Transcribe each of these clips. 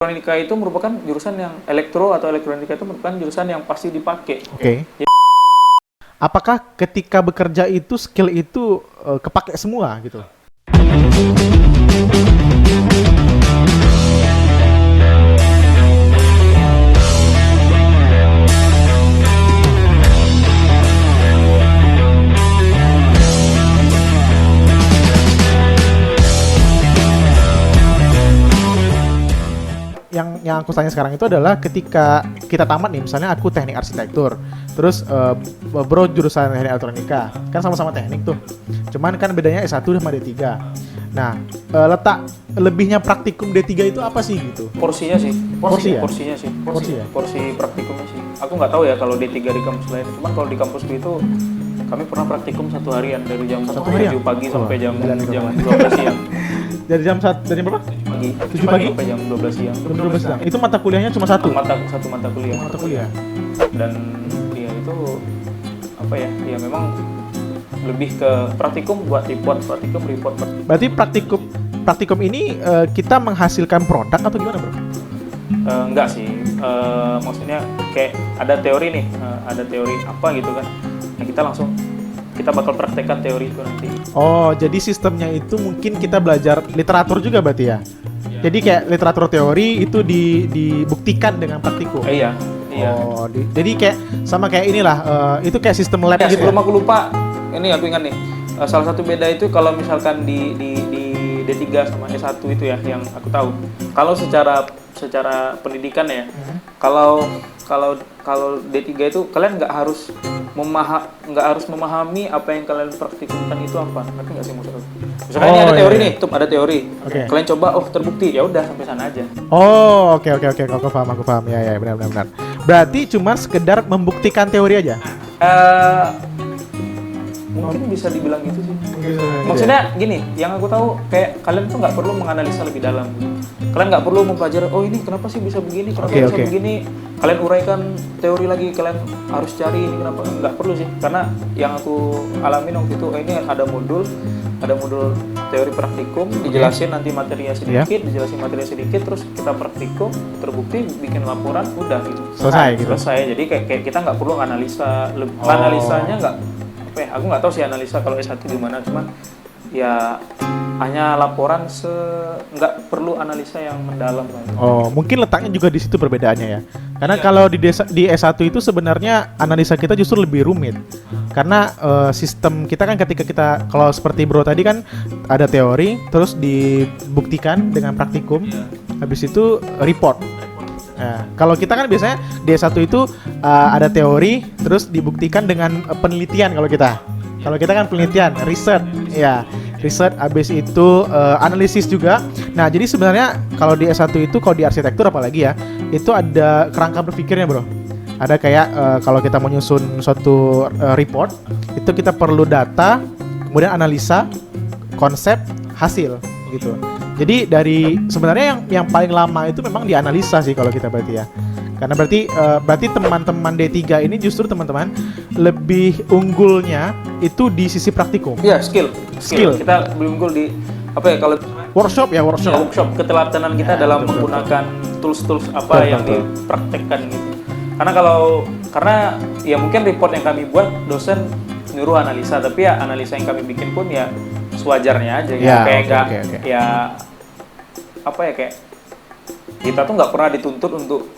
Elektronika itu merupakan jurusan yang elektronika itu merupakan jurusan yang pasti dipakai. Oke. Apakah ketika bekerja itu skill itu kepake semua gitu? Yang aku tanya sekarang itu adalah ketika kita tamat nih, misalnya aku teknik arsitektur, terus bro jurusan teknik elektronika, kan sama-sama teknik tuh, cuman kan bedanya S1 sama D3. Nah, letak lebihnya praktikum D3 itu apa sih gitu? Porsinya sih. Porsi Praktikumnya sih. Aku nggak tahu ya kalau D3 di kampus lain, cuman kalau di kampusku itu kami pernah praktikum 1 harian dari jam 7 pagi sampai jam 12 siang. Dari jam berapa? 7 pagi sampai jam 12 siang. 12 siang. Itu mata kuliahnya cuma satu mata kuliah. Mata kuliah. Dan ya itu apa ya? Ya memang lebih ke praktikum buat report. Berarti praktikum ini kita menghasilkan produk atau gimana, bro? Enggak sih. Maksudnya kayak ada teori nih, ada teori apa gitu kan. Nah, kita bakal praktekkan teori itu nanti. Oh, jadi sistemnya itu mungkin kita belajar literatur juga berarti ya? Jadi kayak literatur teori itu dibuktikan dengan praktikum. Iya. Oh, jadi kayak sama kayak inilah, itu kayak sistem lab gitu. Sebelum aku lupa, ini aku ingat nih. Salah satu beda itu kalau misalkan di D3 sama S1 itu ya yang aku tahu. Kalau secara pendidikan ya, kalau D3 itu kalian nggak harus memahami apa yang kalian praktikumkan itu apa. Ngerti nggak sih maksudnya? Misalkan ini ada teori nih, ada teori. Okay. Kalian coba, terbukti, ya udah sampai sana aja. Oh, oke. Aku paham. Ya, benar. Berarti cuma sekedar membuktikan teori aja. Mungkin bisa dibilang gitu sih. Maksudnya gini, yang aku tahu kayak kalian tuh nggak perlu menganalisa lebih dalam. Kalian nggak perlu mempelajari, ini kenapa sih bisa begini, begini. Kalian uraikan teori lagi, kalian harus cari ini kenapa. Nggak perlu sih, karena yang aku alamin waktu itu, ini ada modul teori praktikum, dijelasin nanti materinya sedikit, terus kita praktikum, terbukti, bikin laporan, udah gitu. Selesai. Jadi kayak kita nggak perlu analisa, analisanya nggak. Aku nggak tahu sih analisa kalau S1 gimana, cuman ya hanya laporan nggak perlu analisa yang mendalam. Oh, mungkin letaknya juga di situ perbedaannya ya. Karena kalau di S1 itu sebenarnya analisa kita justru lebih rumit. Karena sistem kita kan ketika kita, kalau seperti bro tadi kan ada teori, terus dibuktikan dengan praktikum, habis itu report. Nah, kalau kita kan biasanya di S1 itu ada teori, terus dibuktikan dengan penelitian kalau kita. Kalau kita kan penelitian, riset, habis itu analisis juga. Nah, jadi sebenarnya kalau di S1 itu, kalau di arsitektur apalagi ya, itu ada kerangka berpikirnya, bro. Ada kayak kalau kita menyusun suatu report, itu kita perlu data, kemudian analisa, konsep, hasil gitu. Jadi sebenarnya yang paling lama itu memang dianalisa sih kalau kita berarti ya. Karena berarti teman-teman D3 ini justru teman-teman lebih unggulnya itu di sisi praktikum. Iya, skill. Kita lebih unggul di kalau workshop keteladanan kita dalam menggunakan tools apa yang dipraktekkan gitu. Karena ya mungkin report yang kami buat dosen nyuruh analisa, tapi ya analisa yang kami bikin pun ya sewajarnya aja ya. Kayak kita tuh nggak pernah dituntut untuk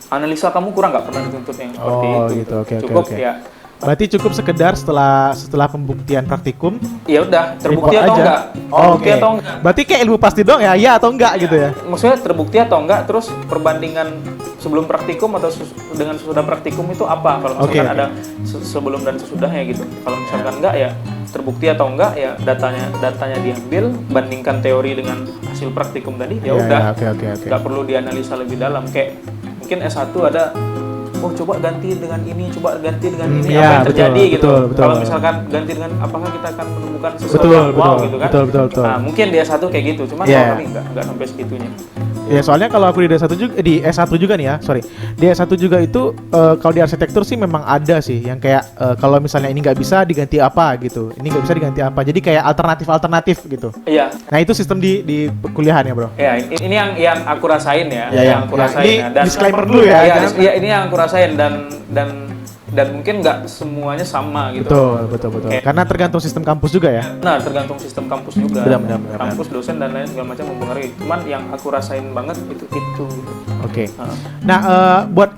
analisa, kamu kurang, nggak pernah dituntut yang seperti itu. Gitu. Cukup. Ya. Berarti cukup sekedar setelah pembuktian praktikum. Ya udah, terbukti atau enggak? Atau enggak? Berarti kayak ilmu pasti dong ya, iya atau enggak gitu ya. Maksudnya terbukti atau enggak, terus perbandingan sebelum praktikum atau dengan sesudah praktikum itu apa? Kalau misalkan ada sebelum dan sesudahnya gitu. Kalau misalkan enggak, ya terbukti atau enggak, ya datanya diambil, bandingkan teori dengan hasil praktikum tadi, ya udah. Nggak perlu dianalisa lebih dalam. Kayak mungkin S1 ada, coba ganti dengan ini, apa yang terjadi gitu. Kalau misalkan ganti dengan apakah kita akan menemukan sesuatu gitu kan. Betul. Nah, mungkin dia satu kayak gitu, cuman kalau kami enggak sampai segitunya. Ya soalnya kalau aku di D1 juga di S1 juga nih ya, sorry. Di S1 juga itu kalau di arsitektur sih memang ada sih yang kayak kalau misalnya ini nggak bisa diganti apa gitu. Ini nggak bisa diganti apa. Jadi kayak alternatif gitu. Iya. Nah, itu sistem di kuliahan ya, Bro. Ya, ini yang aku rasain ya, Ya, yang aku rasain ini ya. Dan disclaimer dulu ya. Iya, Jangan- iya, ini yang aku rasain dan mungkin nggak semuanya sama gitu. Betul. Kayak- Karena tergantung sistem kampus juga ya. Nah, tergantung sistem kampus juga. Benar. Kampus, dosen dan lain segala macam mempengaruhi. Cuman yang aku rasain banget itu. Oke. Heeh. Nah, buat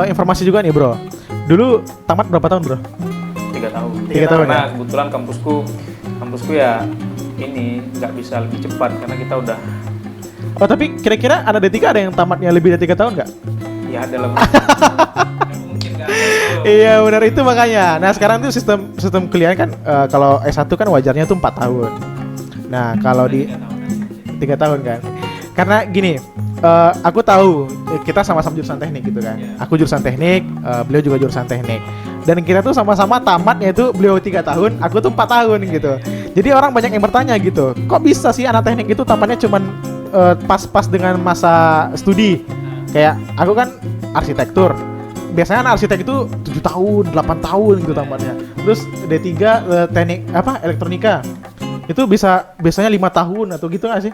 informasi juga nih, Bro. Dulu tamat berapa tahun, Bro? 3 tahun. 3 tahun Karena ya? kebetulan kampusku ya ini nggak bisa lebih cepat karena kita udah Oh, tapi kira-kira anak D3 ada yang tamatnya lebih dari 3 tahun nggak? ya dalam mungkin nggak Iya, benar itu makanya. Nah, sekarang tuh sistem kuliah kan kalau S1 kan wajarnya tuh 4 tahun. Nah, kalau di 3 tahun kan. Karena gini, aku tahu kita sama-sama jurusan teknik gitu kan. Aku jurusan teknik, beliau juga jurusan teknik. Dan kita tuh sama-sama tamatnya itu beliau 3 tahun, aku tuh 4 tahun gitu. Jadi orang banyak yang bertanya gitu, kok bisa sih anak teknik itu tamatnya cuman pas-pas dengan masa studi. Kayak aku kan arsitektur. Biasanya anak arsitek itu 7 tahun, 8 tahun gitu tamatnya. Terus D3 teknik elektronika. Itu biasanya 5 tahun atau gitu nggak sih?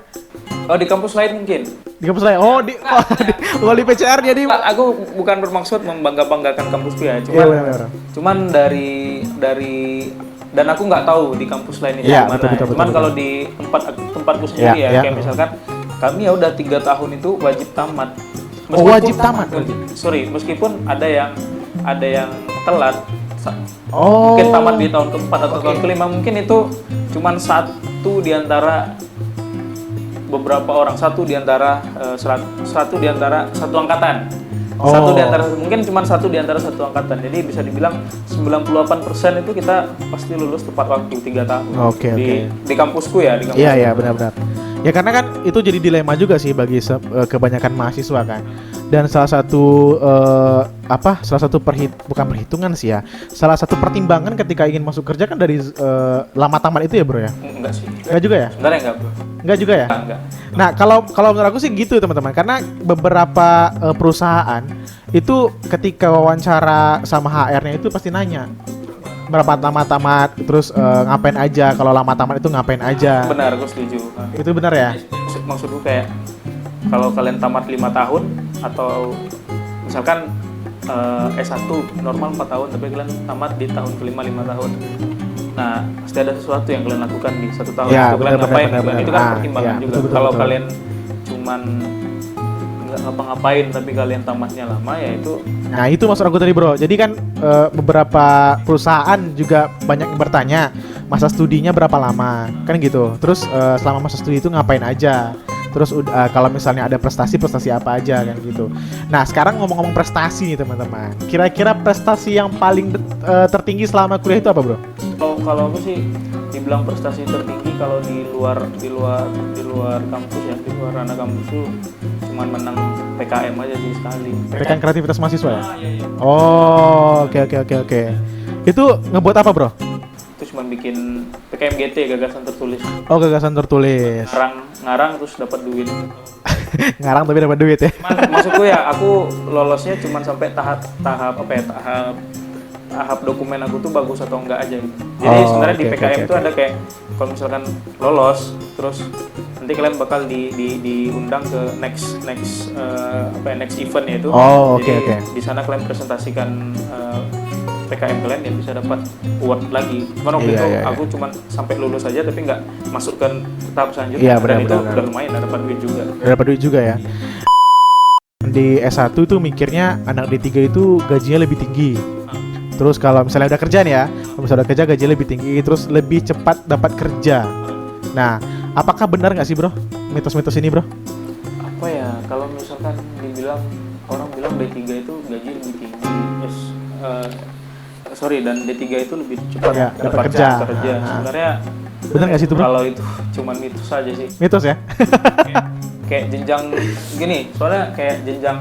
Oh, di kampus lain mungkin. Di kampus lain. Di PCR jadi. Nggak, aku bukan bermaksud membangga-banggakan kampusku ya, Iya, benar. cuman dari dan aku nggak tahu di kampus lain itu Iya, gimana. betul. Cuman kalau di tempatku sendiri Iya, ya, iya. kayak misalkan kami ya udah 3 tahun itu wajib tamat. Oh, wajib tamat. Meskipun ada yang telat. Oh. Mungkin tamat di tahun keempat atau tahun kelima, mungkin itu cuman satu di antara beberapa orang, satu di antara satu angkatan. Oh. Mungkin cuma satu di antara satu angkatan. Jadi bisa dibilang 98% itu kita pasti lulus tepat waktu 3 tahun. Oke. Di kampusku ya, di kampus. Iya, benar. Ya karena kan itu jadi dilema juga sih bagi kebanyakan mahasiswa kan. Dan salah satu bukan perhitungan sih ya. Salah satu pertimbangan ketika ingin masuk kerja kan dari lama tamat itu ya, Bro ya. Enggak sih. Enggak juga ya? Sebenarnya enggak, Bro. Enggak juga ya? Enggak. Nah, kalau menurut aku sih gitu teman-teman, karena beberapa perusahaan itu ketika wawancara sama HR-nya itu pasti nanya berapa tamat, terus ngapain aja, kalau lama tamat itu ngapain aja. Benar, aku setuju. Itu benar ya? Maksudku kayak kalau kalian tamat 5 tahun atau misalkan S1 normal 4 tahun tapi kalian tamat di tahun kelima 5 tahun. Nah, pasti ada sesuatu yang kalian lakukan di 1 tahun Ya, itu kalian ngapain benar. itu kan pertimbangan Ya, juga. betul. Kalau kalian cuman nggak ngapa-ngapain tapi kalian tamatnya lama ya itu. Nah, itu maksud aku tadi, Bro. Jadi kan beberapa perusahaan juga banyak yang bertanya masa studinya berapa lama, kan gitu. Terus selama masa studi itu ngapain aja. Terus kalau misalnya ada prestasi apa aja kan gitu. Nah, sekarang ngomong-ngomong prestasi nih teman-teman. Kira-kira prestasi yang paling tertinggi selama kuliah itu apa, Bro? Kalau aku sih dibilang prestasi tertinggi kalau di luar kampus ya, di luar ranah kampus tuh cuman menang PKM aja sih sekali. PKM kreativitas mahasiswa ya? Iya. Oh, oke. Itu ngebuat apa, Bro? Itu cuma bikin PKMGT, gagasan tertulis. Oh, gagasan tertulis. Ngarang terus dapat duit. Ngarang tapi dapat duit ya. Maksudku ya aku lolosnya cuma sampai tahap dokumen aku tuh bagus atau enggak aja gitu. Jadi sebenarnya di PKM tuh ada kayak kalau misalkan lolos terus nanti kalian bakal diundang ke next event yaitu. Oh, oke. Di sana kalian presentasikan PKM kalian yang bisa dapat award lagi. Cuman waktu itu aku cuma sampai lulus aja tapi nggak masuk ke tahap selanjutnya. Dan itu udah lumayan, dapat duit juga. Dapat duit juga ya. Di S1 itu mikirnya anak D3 itu gajinya lebih tinggi. Terus kalau misalnya udah kerja nih ya, kalau misalnya udah kerja gajinya lebih tinggi, terus lebih cepat dapat kerja. Nah, apakah benar nggak sih, Bro, mitos-mitos ini, Bro? Apa ya, kalau misalkan orang bilang D3 itu gaji lebih tinggi, dan D3 itu lebih cepat ya, dapat kerja. Sebenarnya benar nggak sih itu, Bro? Kalau itu cuman mitos aja sih. Mitos ya? Kayak jenjang gini, soalnya kayak jenjang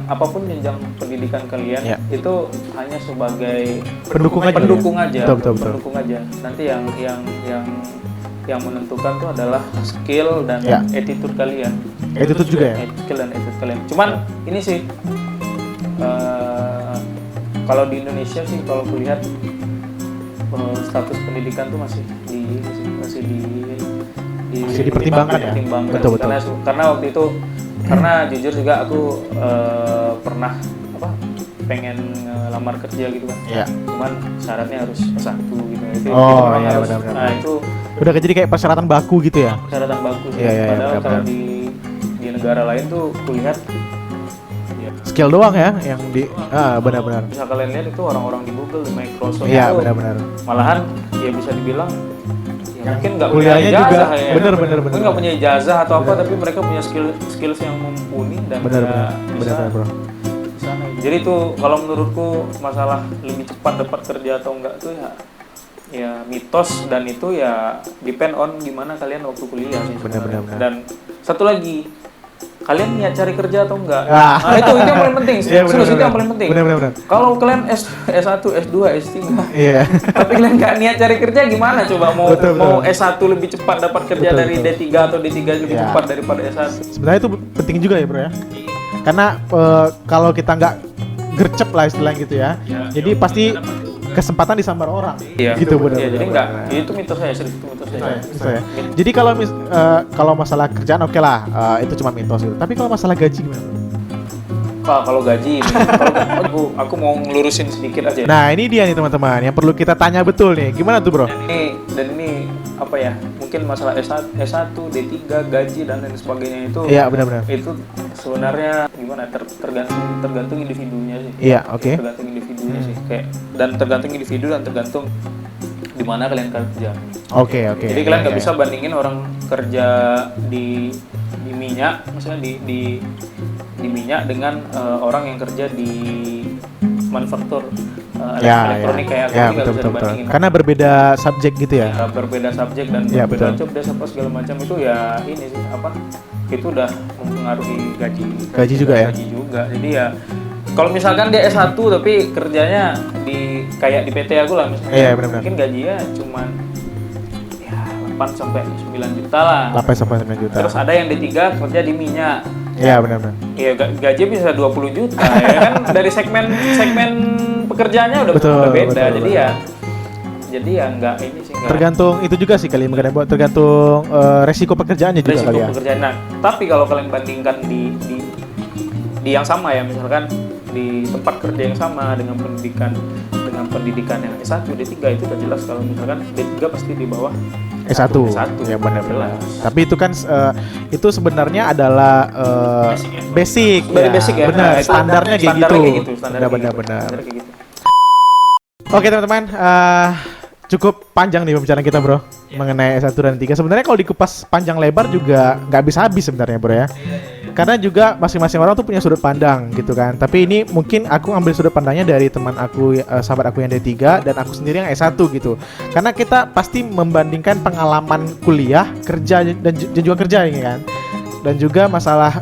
pendidikan kalian itu hanya sebagai pendukung aja. Betul. Pendukung aja. Nanti yang menentukan tuh adalah skill dan attitude kalian. Attitude juga ya? Skill dan attitude kalian. Cuman ini sih kalau di Indonesia sih kalau kulihat status pendidikan tuh masih dipertimbangkan ya? Betul. Karena waktu itu jujur juga aku pernah pengen ngelamar kerja gitu kan. Iya. Cuman syaratnya harus S1 gitu. Itu benar. Nah, itu udah jadi kayak persyaratan baku gitu ya? Persyaratan baku sih. Iya, Padahal benar. kalau di negara lain tuh kulihat skill doang ya yang di benar-benar. Bisa kalian lihat itu orang-orang di Google, di Microsoft Iya, itu benar-benar. malahan ya bisa dibilang mungkin nggak punya kuliahnya ijazah juga ya. benar. Mungkin nggak punya ijazah atau apa, tapi mereka punya skills yang mumpuni dan Benar, bro. bisa. Jadi itu kalau menurutku masalah lebih cepat dapat kerja atau enggak tuh ya mitos, dan itu ya depend on gimana kalian waktu kuliah sih. Benar. Dan satu lagi, kalian niat cari kerja atau enggak? Ah. Nah, itu yang paling penting. Iya, Serius, itu yang paling penting. Benar. Kalau kalian S1, S2, S3, Iya. tapi kalian nggak niat cari kerja, gimana coba Betul. mau S1 lebih cepat dapat kerja Betul, dari betul. D3 atau D3 lebih Iya. cepat daripada S1? Sebenarnya itu penting juga ya, bro ya. Karena kalau kita nggak gercep lah istilahnya gitu ya. Jadi pasti kesempatan disambar orang. Iya. Gitu benar. Iya, jadi enggak. Itu mitos saya, serius itu mitos saya. Bisa ya. Jadi kalau masalah kerjaan oke lah, itu cuma mitos gitu. Tapi kalau masalah gaji gimana? Pak, kalau gaji, aku mau ngelurusin sedikit aja. Nah ini dia nih teman-teman, yang perlu kita tanya betul nih. Gimana tuh bro? Dan ini apa ya? Mungkin masalah S1, D3, gaji dan lain sebagainya itu. Iya benar-benar. Itu sebenarnya gimana? Tergantung individunya sih. Iya oke. Tergantung individunya sih. Dan tergantung individu dan tergantung di mana kalian kerja. Oke. Jadi kalian nggak bisa bandingin orang kerja di minyak, misalnya di minyak dengan orang yang kerja di manufaktur elektronik kayak aku, nggak bisa dibandingin. Karena berbeda subjek gitu ya. Berbeda subjek dan Ya, berbeda betul. job desk apa segala macam itu ya ini sih itu udah mempengaruhi Gaji juga ya? Gaji juga. Jadi ya kalau misalkan dia S1 tapi kerjanya kayak di PT aku lah misalnya. Iya, benar-benar. Mungkin gajinya cuman ya 8 sampai 9 juta lah. 8-9 juta. Terus ada yang D3 kerja di minyak. Iya benar-benar. Iya, gaji bisa 20 juta ya kan, dari segmen pekerjaannya udah beda. Jadi ya enggak ini sih enggak. Tergantung itu juga sih kali mengenai tergantung resiko pekerjaannya juga Resiko kali ya. pekerjaan. Nah, tapi kalau kalian bandingkan di yang sama ya, misalkan di tempat kerja yang sama dengan pendidikan yang S1, D3 itu udah jelas kalau misalkan D3 pasti di bawah S1. Ya benar-benar. Tapi itu kan itu sebenarnya adalah basic. Dari basic ya. Benar, Nah, standarnya kayak gitu. Benar. Oke teman-teman, cukup panjang nih pembicaraan kita bro mengenai S1 dan 3. Sebenarnya kalau dikupas panjang lebar juga nggak habis-habis sebenarnya bro ya. Karena juga masing-masing orang tuh punya sudut pandang gitu kan. Tapi ini mungkin aku ambil sudut pandangnya dari teman aku, sahabat aku yang D3 dan aku sendiri yang S1 gitu. Karena kita pasti membandingkan pengalaman kuliah, kerja dan juga kerja ini kan. Dan juga masalah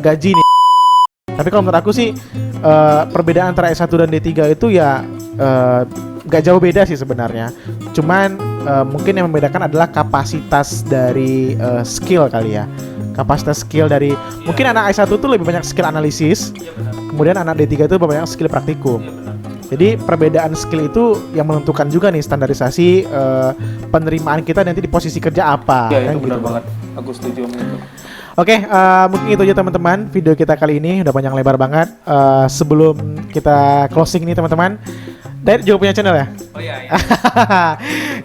gaji nih. Tapi kalau menurut aku sih perbedaan antara S1 dan D3 itu ya gak jauh beda sih sebenarnya. Cuman mungkin yang membedakan adalah kapasitas dari skill kali ya. Kapasitas skill dari mungkin anak S1 tuh lebih banyak skill analisis. Kemudian anak D3 itu lebih banyak skill praktikum. Jadi perbedaan skill itu yang menentukan juga nih standarisasi penerimaan kita nanti di posisi kerja apa. Iya, kan itu benar gitu. banget. Aku setuju sama itu. Oke, mungkin itu aja teman-teman video kita kali ini udah panjang lebar banget. Sebelum kita closing nih teman-teman, Dayat juga punya channel ya? Oh iya.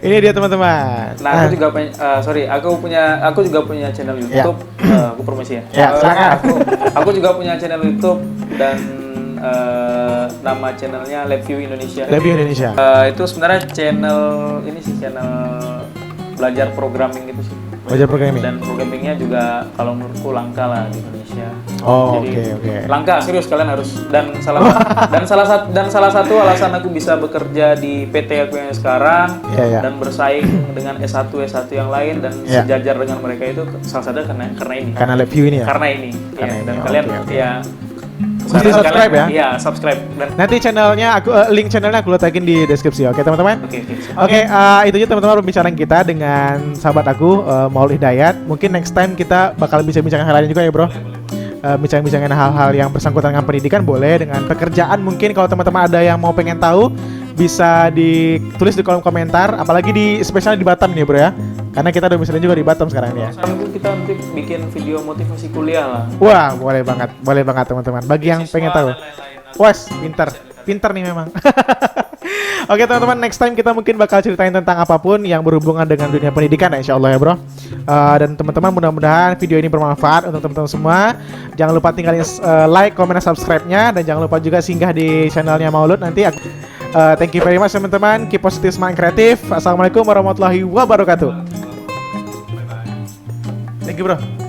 Ini dia teman-teman. Nah, aku juga aku juga punya channel YouTube. Aku promosi ya. Ya, silakan. Aku juga punya channel YouTube dan nama channelnya LabView Indonesia. LabView Indonesia. Itu sebenarnya channel belajar programming gitu sih. Belajar programming. Dan programmingnya juga kalau menurutku langka lah di Indonesia. Oh, Jadi, oke. Langka, serius kalian harus dan salah satu alasan aku bisa bekerja di PT aku yang sekarang dan bersaing dengan S1 yang lain dan sejajar dengan mereka itu salah satu karena ini. Karena LabView ini ya. Karena ini. Karena ya. ini, Dan kalian oke. ya Mesti subscribe ya? Iya, subscribe. Dan Nanti channelnya link channelnya aku letakkin di deskripsi. Oke teman-teman. Oke, itu aja teman-teman pembicaraan kita dengan sahabat aku Maul Hidayat. Mungkin next time kita bakal bincang-bincang hal lain juga ya bro. Bincang-bincangin hal-hal yang bersangkutan dengan pendidikan boleh, dengan pekerjaan mungkin kalau teman-teman ada yang mau pengen tahu bisa ditulis di kolom komentar, apalagi di spesialnya di Batam nih bro ya, karena kita domisili juga di Batam sekarang nih ya. mungkin kita nanti bikin video motivasi kuliah lah. Wah boleh banget teman-teman. Bagi yang pengen tahu, wes pinter nih memang. Oke teman-teman, next time kita mungkin bakal ceritain tentang apapun yang berhubungan dengan dunia pendidikan ya, insya Allah ya bro. Dan teman-teman mudah-mudahan video ini bermanfaat untuk teman-teman semua. Jangan lupa tinggalin like, comment, dan subscribe-nya, dan jangan lupa juga singgah di channelnya Maulud nanti. Thank you very much teman-teman. Keep positive, semangat kreatif. Assalamualaikum warahmatullahi wabarakatuh. Thank you bro.